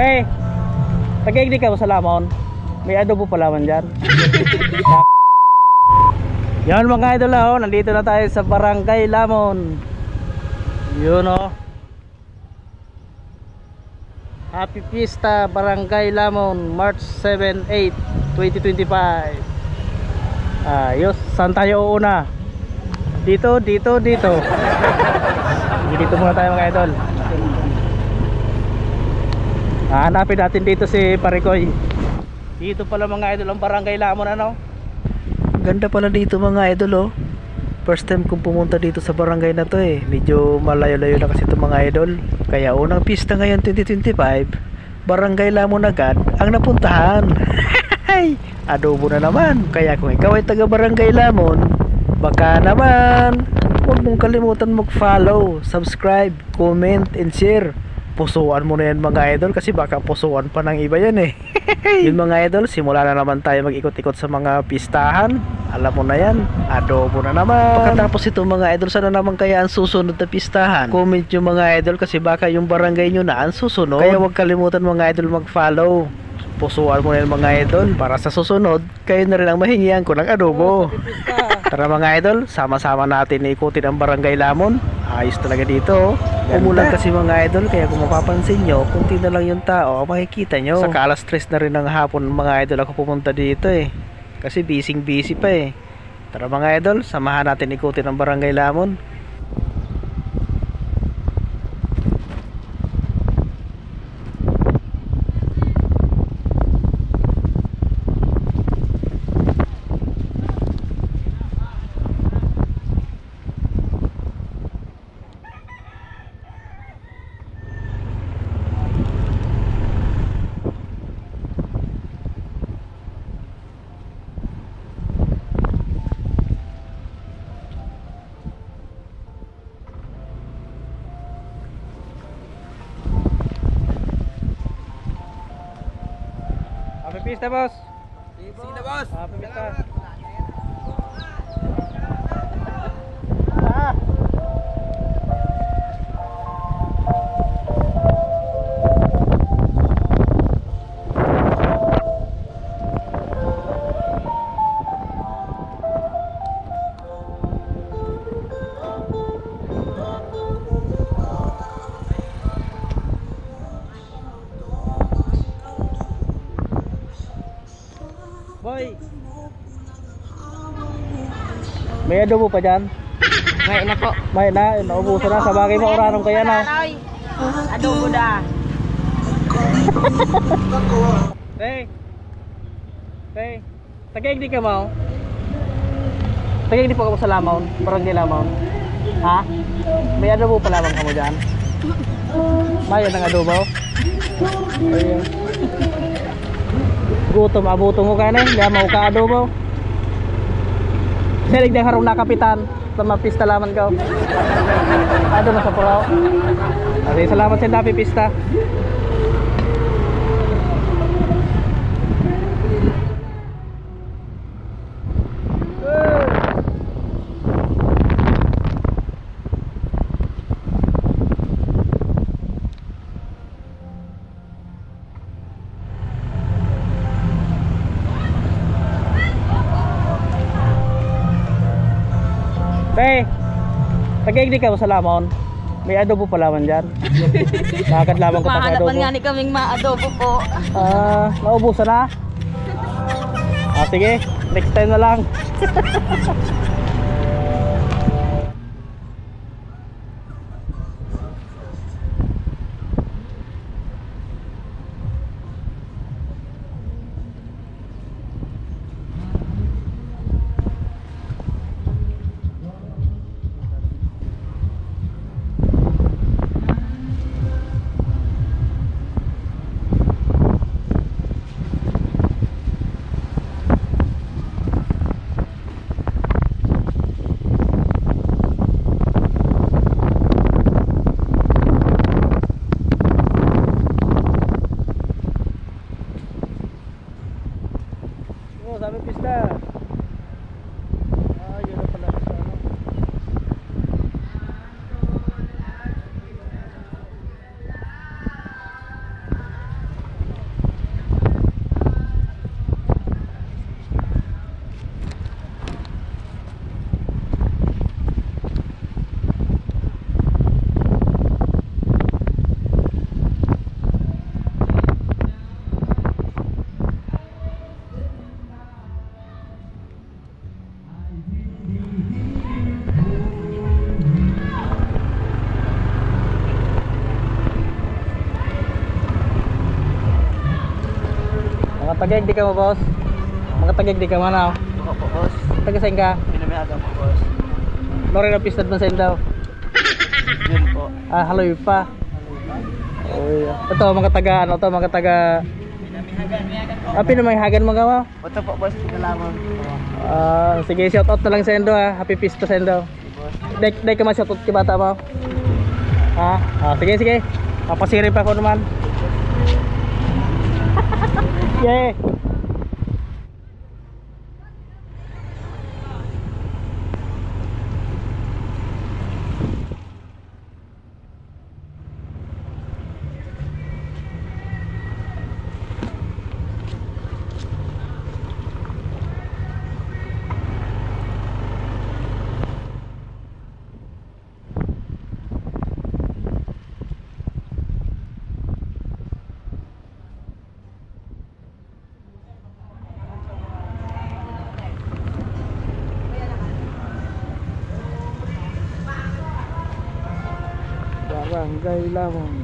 Pre, tagay ka mo sa lamon. May adobo pa laman dyan. Yan mga idol, oh, nandito na tayo sa Barangay Lamon. Yun, oh. Happy Fiesta Barangay Lamon, March 7, 8, 2025. Ayos, saan tayo uuna? Dito. Dito muna tayo mga idol. Hanapin natin dito si Parikoy. Dito pala mga idol ang Barangay Lamon, ano? Ganda pala dito mga idol, oh. First time kong pumunta dito sa barangay na to eh. Medyo malayo-layo na kasi ito mga idol. Kaya unang pista ngayon 2025, Barangay Lamon agad ang napuntahan. Adobo na naman. Kaya kung ikaw ay taga Barangay Lamon, baka naman huwag mong kalimutan mag-follow, subscribe, comment, and share. Pusuan mo na yan mga idol, kasi baka pusuan pa ng iba yan eh. Yun mga idol, simula na naman tayo mag-ikot-ikot sa mga pistahan. Alam mo na yan, adobo na naman. Pagkatapos ito mga idol, sana naman kaya ang susunod na pistahan? Comment nyo mga idol, kasi baka yung barangay nyo na ang susunod. Kaya huwag kalimutan mga idol mag-follow. Pusuan mo na yan mga idol, para sa susunod kayo na rin ang mahingian ko ng adobo. Tara mga idol, sama-sama natin ikutin ang Barangay Lamon. Ayos talaga dito. Umulan kasi mga idol, kaya kung mapapansin nyo, kunti na lang yung tao, makikita nyo. Sa alas 3 na rin ng hapon mga idol ako pumunta dito eh. Kasi busy pa eh. Tara mga idol, samahan natin ikutin ang Barangay Lamon. Happy Fiesta, boss. Sige na, boss. Happy Fiesta. Boy, may adobo pa dyan? May na po. May na, naubusan na. Sa bagay mo, oranong kaya na. Adobo da. Hey, tagay di ka mo? Tagay di pa ka mo sa Lamon, Barangay Lamon. Ha? May adobo pa lamang ka mo dyan? May yan ang adobo? Ayan. Gutom, abuto mo ka na, hindi mo ka adobo. Silig na harong na kapitan sa mga pista laman ka. Ado na sa pulaw. Okay, salamat sa dapi pista. Hey, tagay ka mo sa Lamon. May adobo pa laman dyan. Nakakadlaman ko pa sa adobo. Mahanapan nga ni kaming ma-adobo po. Naubusan na. Sige, next time na lang. Tagag di ka mo, boss? Mga tagag di ka man, ah. Ako po, boss. Taga-saan ka? Pinamihagan po, boss. Lori na pistad man sa daw. Yun po. Ah, haloy pa. Uy, ito mga taga ano to, mga taga pinamihagan mo gawa. Ito po, boss. Pinalaman. Sige, shout out na lang sa Endo ha. Happy Pista sa Endo. Dek ka ma-shout out kay bata mo. Ha? Sige, sige. Papasiri pa ako naman. Yeah. Barangay Lamang.